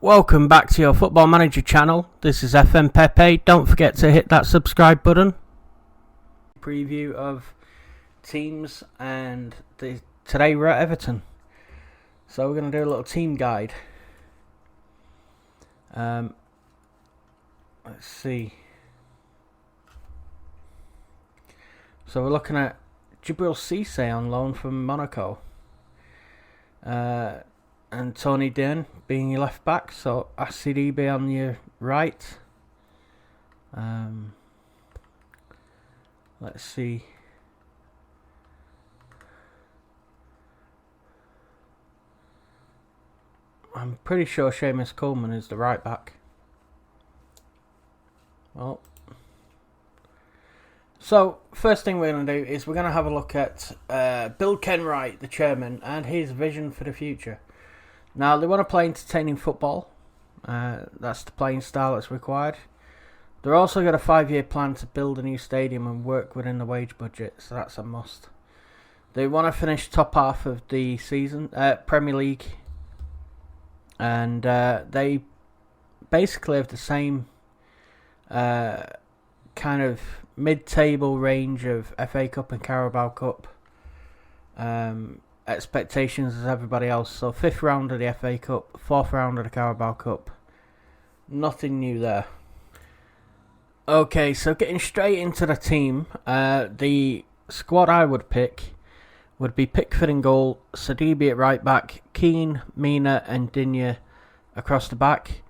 Welcome back to your Football Manager channel. This is fmpepe. Don't forget to hit that subscribe button. Preview of teams, and today we're at Everton. So we're going to do a little team guide. Let's see. So we're looking at Djibril Cissé on loan from Monaco. And Tony Dern being your left back, so Asidibe on your right. Let's see. I'm pretty sure Seamus Coleman is the right back. Well, so first thing we're going to do is we're going to have a look at Bill Kenwright, the chairman, and his vision for the future. Now, they want to play entertaining football. That's the playing style that's required. They're also got a 5-year plan to build a new stadium and work within the wage budget, so that's a must. They want to finish top half of the season, Premier League, and they basically have the same kind of mid-table range of FA Cup and Carabao Cup expectations as everybody else. So 5th round of the FA Cup, 4th round of the Carabao Cup. Nothing new there. Okay, so getting straight into the team, the squad I would pick would be Pickford in goal, Sidibe at right back, Keane, Mina and Digne across the back,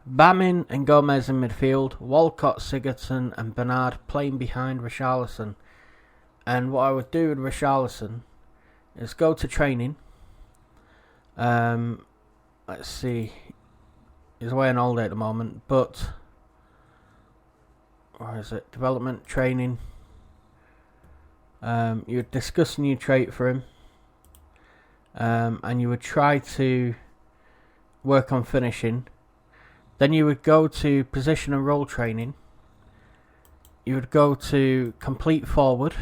Bamin and Gomez in midfield, Walcott, Sigurdsson and Bernard playing behind Richarlison. And what I would do with Richarlison is go to training. Let's see. He's away on holiday at the moment, but where is it? Development, training. You would discuss a new trait for him. And you would try to work on finishing. Then you would go to position and role training. You would go to complete forward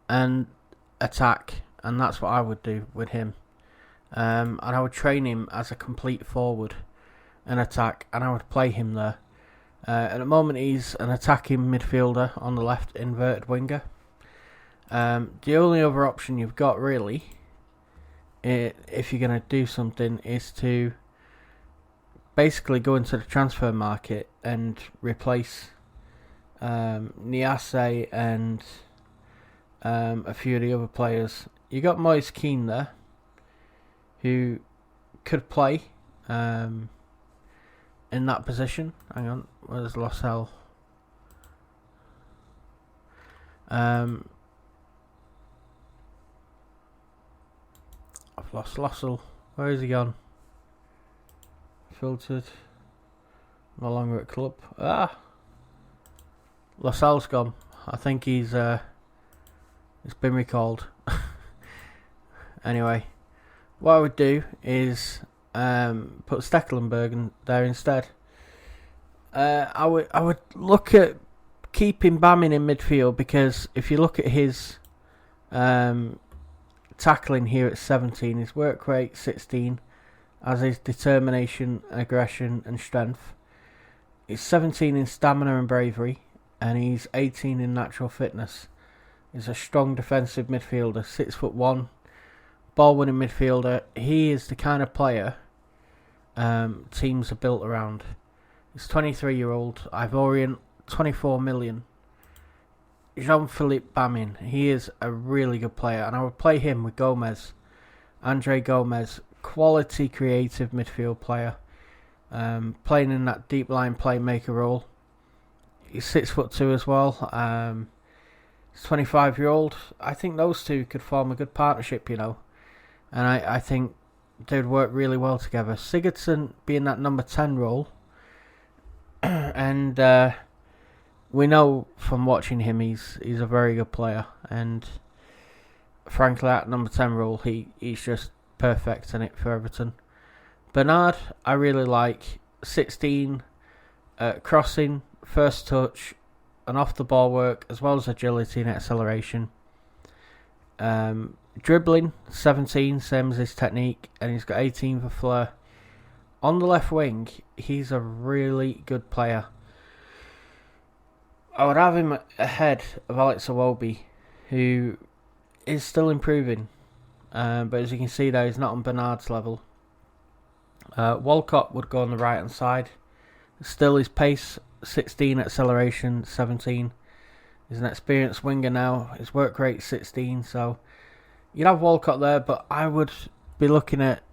and attack, and that's what I would do with him. And I would train him as a complete forward and attack, and I would play him there. At the moment he's an attacking midfielder on the left, inverted winger. The only other option you've got really, if you're going to do something, is to basically go into the transfer market and replace Niasse and a few of the other players. You got Moise Keane there, who could play in that position. Hang on, where's Lossell? I've lost Lossell. Where is he gone? Filtered. No longer at club. Lossell's gone. I think he's been recalled. Anyway, what I would do is put Stekelenburg in there instead. I would look at keeping Bamin in midfield, because if you look at his tackling here at 17, his work rate 16, as his determination, aggression and strength. He's 17 in stamina and bravery, and he's 18 in natural fitness. He's a strong defensive midfielder, 6'1", ball-winning midfielder. He is the kind of player teams are built around. He's 23-year-old, Ivorian, 24 million. Jean-Philippe Bamin, he is a really good player, and I would play him with Gomez. Andre Gomez, quality creative midfield player, playing in that deep line playmaker role. He's 6'2" as well. He's 25-year-old. I think those two could form a good partnership, you know. And I think they would work really well together. Sigurdsson being that number 10 role. And we know from watching him he's a very good player. And frankly, that number 10 role, he's just perfect in it for Everton. Bernard, I really like. 16, crossing, first touch, and off the ball work, as well as agility and acceleration. Dribbling, 17, same as his technique, and he's got 18 for flair. On the left wing, he's a really good player. I would have him ahead of Alex Iwobi, who is still improving. But as you can see there, he's not on Bernard's level. Walcott would go on the right hand side. Still his pace 16, acceleration 17. He's an experienced winger now. His work rate 16. So you'd have Walcott there, but I would be looking at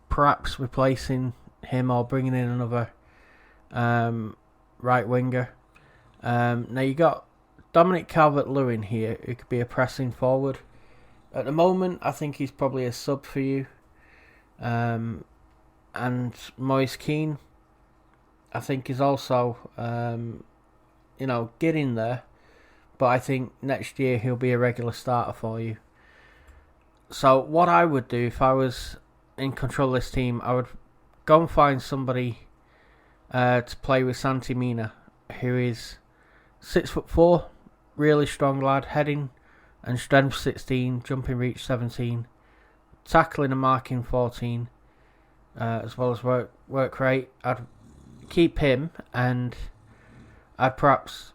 perhaps replacing him or bringing in another right winger. Now you got Dominic Calvert-Lewin here, who could be a pressing forward. At the moment, I think he's probably a sub for you. And Moise Kean, I think, is also, getting there. But I think next year he'll be a regular starter for you. So what I would do if I was in control of this team, I would go and find somebody to play with Santi Mina, who is 6'4", really strong lad, heading and strength 16, jumping reach 17, tackling and marking 14, as well as work rate. I'd keep him, and I'd perhaps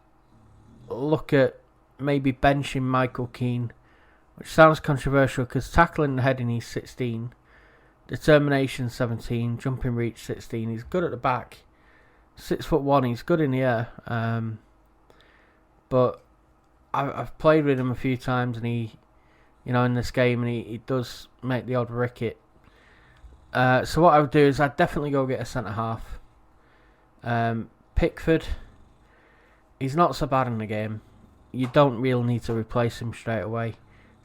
look at maybe benching Michael Keane, which sounds controversial because tackling and heading he's 16, determination 17, jumping reach 16. He's good at the back, 6'1", he's good in the air. But I've played with him a few times, and he, in this game, and he does make the odd ricket. So what I would do is I'd definitely go get a centre half. Pickford, he's not so bad in the game. You don't really need to replace him straight away.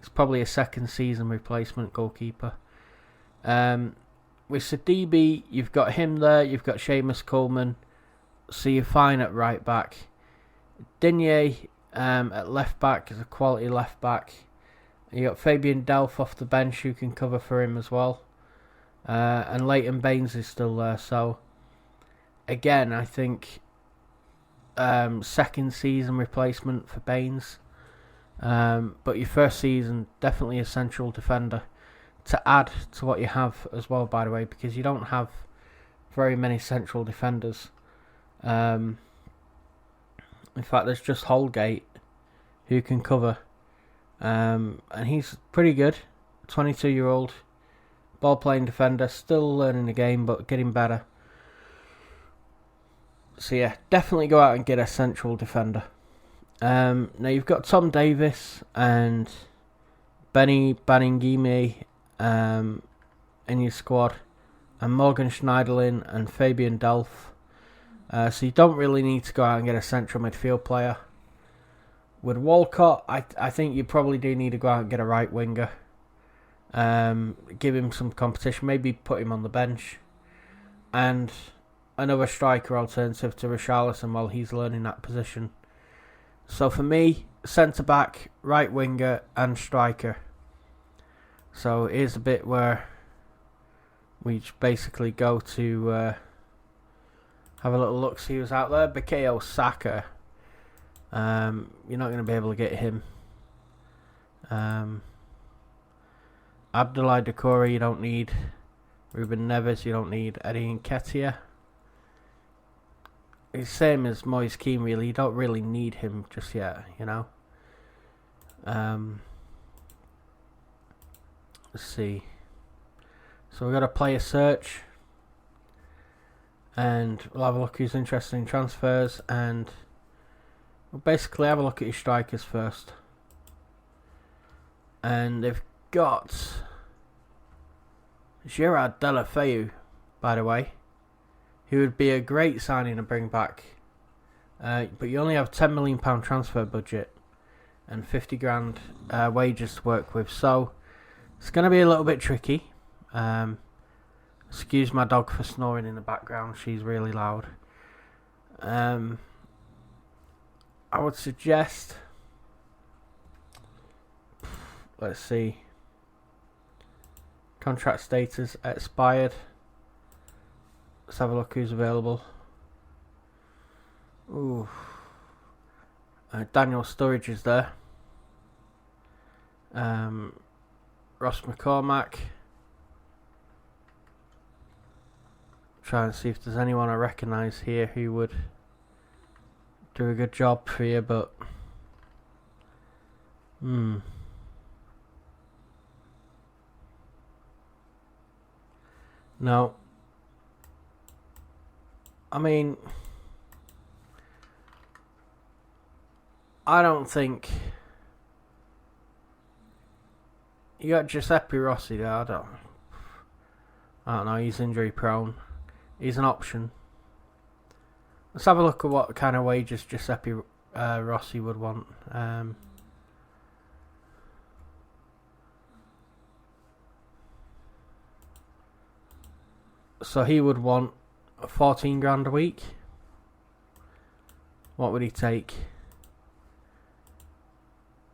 It's probably a second season replacement goalkeeper. With Sidibe, you've got him there. You've got Seamus Coleman, so you're fine at right back. Digne at left back is a quality left back. You got Fabian Delph off the bench who can cover for him as well. And Leighton Baines is still there. So again, I think second season replacement for Baines. But your first season, definitely a central defender to add to what you have as well, by the way, because you don't have very many central defenders. In fact, there's just Holgate who can cover. And he's pretty good. 22-year-old ball-playing defender. Still learning the game, but getting better. So yeah, definitely go out and get a central defender. Now you've got Tom Davis and Benny Baningime in your squad. And Morgan Schneiderlin and Fabian Delph. So you don't really need to go out and get a central midfield player. With Walcott, I think you probably do need to go out and get a right winger. Give him some competition. Maybe put him on the bench. And another striker alternative to Richarlison while he's learning that position. So for me, centre-back, right winger and striker. So here's a bit where we basically go to... have a little look, see who's out there. Bukayo Saka. You're not going to be able to get him. Abdoulaye Doucouré you don't need. Ruben Neves you don't need. Eddie Nketiah. It's the same as Moise Kean really. You don't really need him just yet, Let's see. So we've got to play a search. And we'll have a look who's interested in transfers, and we'll basically have a look at your strikers first. And they've got Gerard Deulofeu, by the way, who would be a great signing to bring back. But you only have £10 million transfer budget and 50 grand wages to work with, so it's going to be a little bit tricky. Excuse my dog for snoring in the background. She's really loud. I would suggest... Let's see. Contract status expired. Let's have a look who's available. Ooh. Daniel Sturridge is there. Ross McCormack. Try and see if there's anyone I recognise here who would do a good job for you, but no. I mean, I don't think you got Giuseppe Rossi there. I don't know. He's injury prone. He's an option. Let's have a look at what kind of wages Giuseppe Rossi would want. So he would want 14 grand a week. What would he take?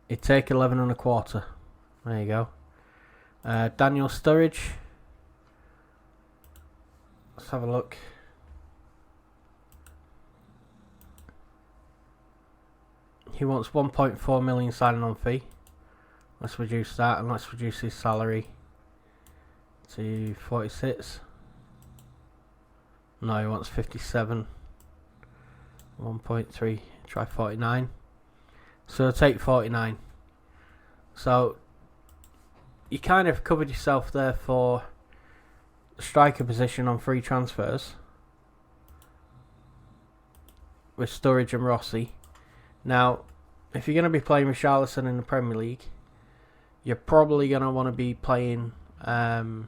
He'd take 11 and a quarter. There you go. Daniel Sturridge. Let's have a look. He wants 1.4 million signing on fee. Let's reduce that, and let's reduce his salary to 46. No, he wants 57. 1.3. Try 49. So I'll take 49. So you kind of covered yourself there for the striker position on free transfers with Sturridge and Rossi. Now, if you're going to be playing Richarlison in the Premier League, you're probably going to want to be playing, Sturridge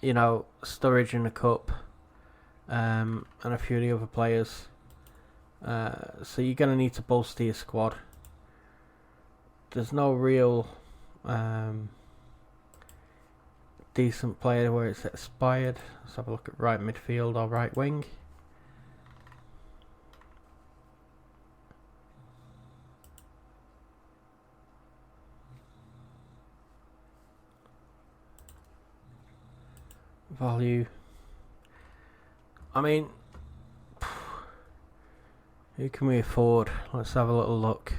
in the Cup, and a few of the other players. So you're going to need to bolster your squad. There's no real decent player where it's expired. Let's have a look at right midfield or right wing. Value. I mean, who can we afford? Let's have a little look.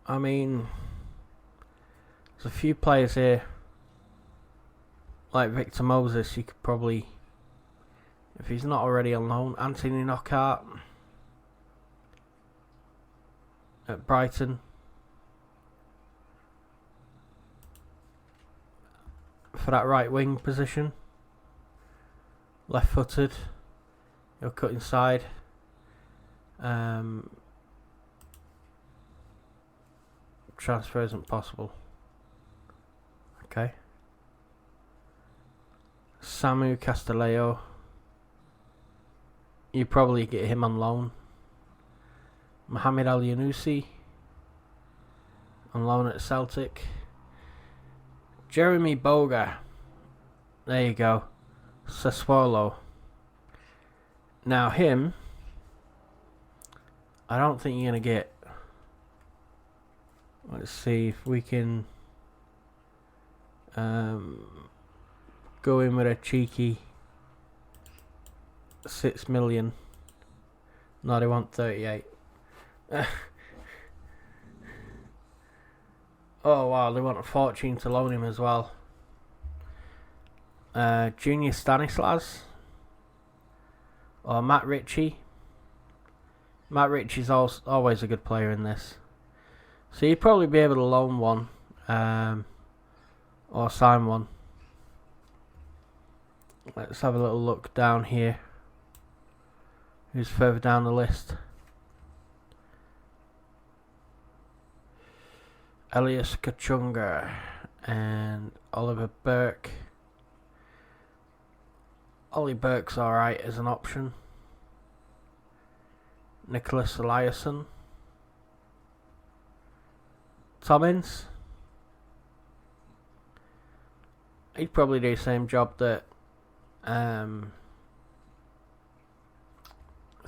I mean, there's a few players here, like Victor Moses. You could probably, if he's not already on loan, Anthony Knockaert at Brighton. For that right wing position. Left footed. He'll cut inside. Transfer isn't possible. Okay. Samu Castillejo. You probably get him on loan. Mohamed Al Yunusi on loan at Celtic. Jeremy Boga. There you go. Sassuolo. Now him, I don't think you're going to get. Let's see if we can go in with a cheeky 6 million. No, they want 38. Oh wow, they want a fortune to loan him as well. Junior Stanislas or Matt Ritchie. Matt Ritchie's always a good player in this. So you'd probably be able to loan one or sign one. Let's have a little look down here. Who's further down the list? Elias Kachunga and Oliver Burke. Ollie Burke's alright as an option. Nicholas Eliasson. Tommins. He'd probably do the same job that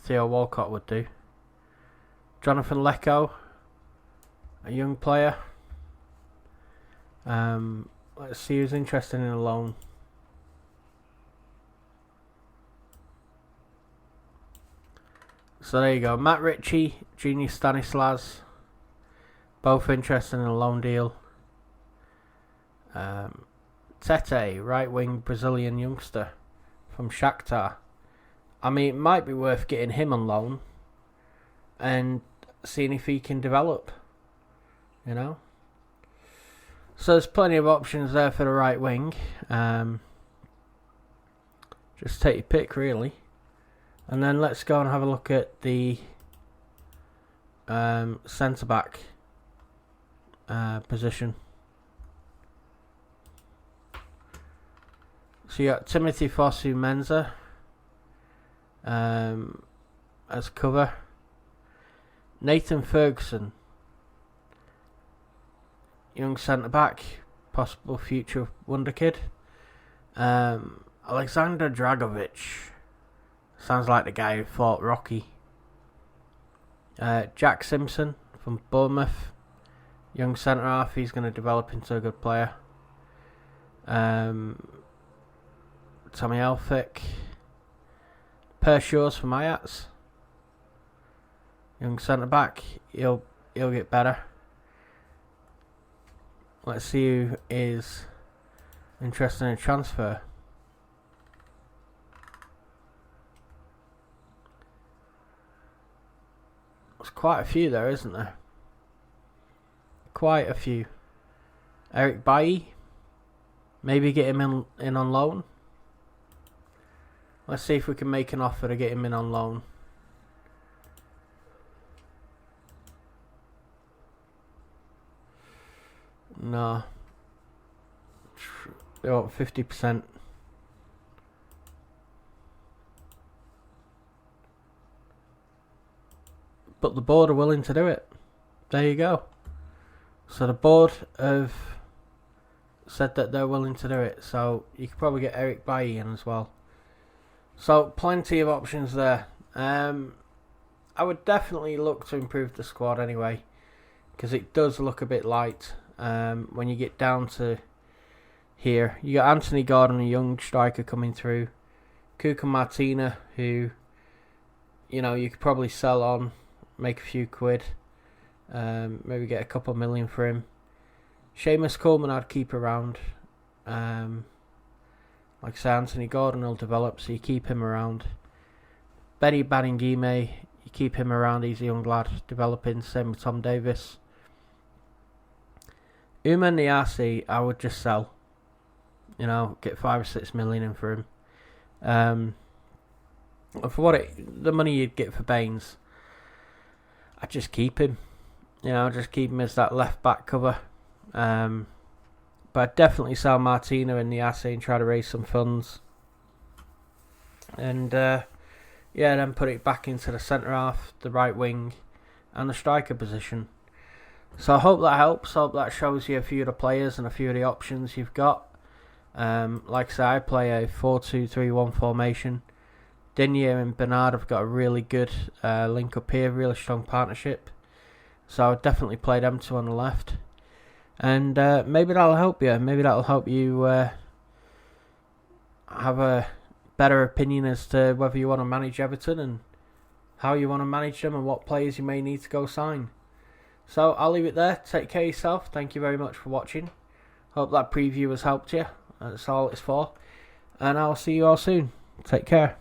Theo Walcott would do. Jonathan Lecco, a young player. Let's see who's interested in a loan. So there you go. Matt Ritchie, Junior Stanislas, both interested in a loan deal. Tete, right wing Brazilian youngster from Shakhtar. I mean, it might be worth getting him on loan and seeing if he can develop, you know. So there's plenty of options there for the right wing. Just take your pick, really. And then let's go and have a look at the centre-back position. So you got Timothy Fosu-Mensah as cover. Nathan Ferguson, young centre-back, possible future wonder kid. Alexander Dragovic, sounds like the guy who fought Rocky. Jack Simpson from Bournemouth, young centre-half, he's going to develop into a good player. Tommy Elphick. Per Shores from Ajax, young centre-back, he'll get better. Let's see who is interested in a transfer. There's quite a few there, isn't there? Quite a few. Eric Bailly, maybe get him in on loan. Let's see if we can make an offer to get him in on loan. No. They want 50%. But the board are willing to do it. There you go. So the board have said that they're willing to do it. So you could probably get Eric Bailly in as well. So plenty of options there. I would definitely look to improve the squad anyway, because it does look a bit light when you get down to here. You got Anthony Gordon, a young striker coming through. Cuca Martina, who, you know, you could probably sell on, make a few quid, maybe get a couple million for him. Seamus Coleman I'd keep around. Like I say, Anthony Gordon will develop, so you keep him around. Benny Baningime, you keep him around, he's a young lad developing, same with Tom Davis. Uma Niasi, I would just sell. You know, get 5 or 6 million in for him. For the money you'd get for Baines, I'd just keep him. You know, just keep him as that left back cover. But I'd definitely sell Martina and Niasi and try to raise some funds. And then put it back into the centre half, the right wing, and the striker position. So I hope that helps. I hope that shows you a few of the players and a few of the options you've got. Like I say, I play a 4-2-3-1 formation. Digne and Bernard have got a really good link up here, really strong partnership. So I would definitely play them two on the left. And maybe that'll help you. Maybe that'll help you have a better opinion as to whether you want to manage Everton and how you want to manage them and what players you may need to go sign. So I'll leave it there. Take care of yourself. Thank you very much for watching. Hope that preview has helped you. That's all it's for. And I'll see you all soon. Take care.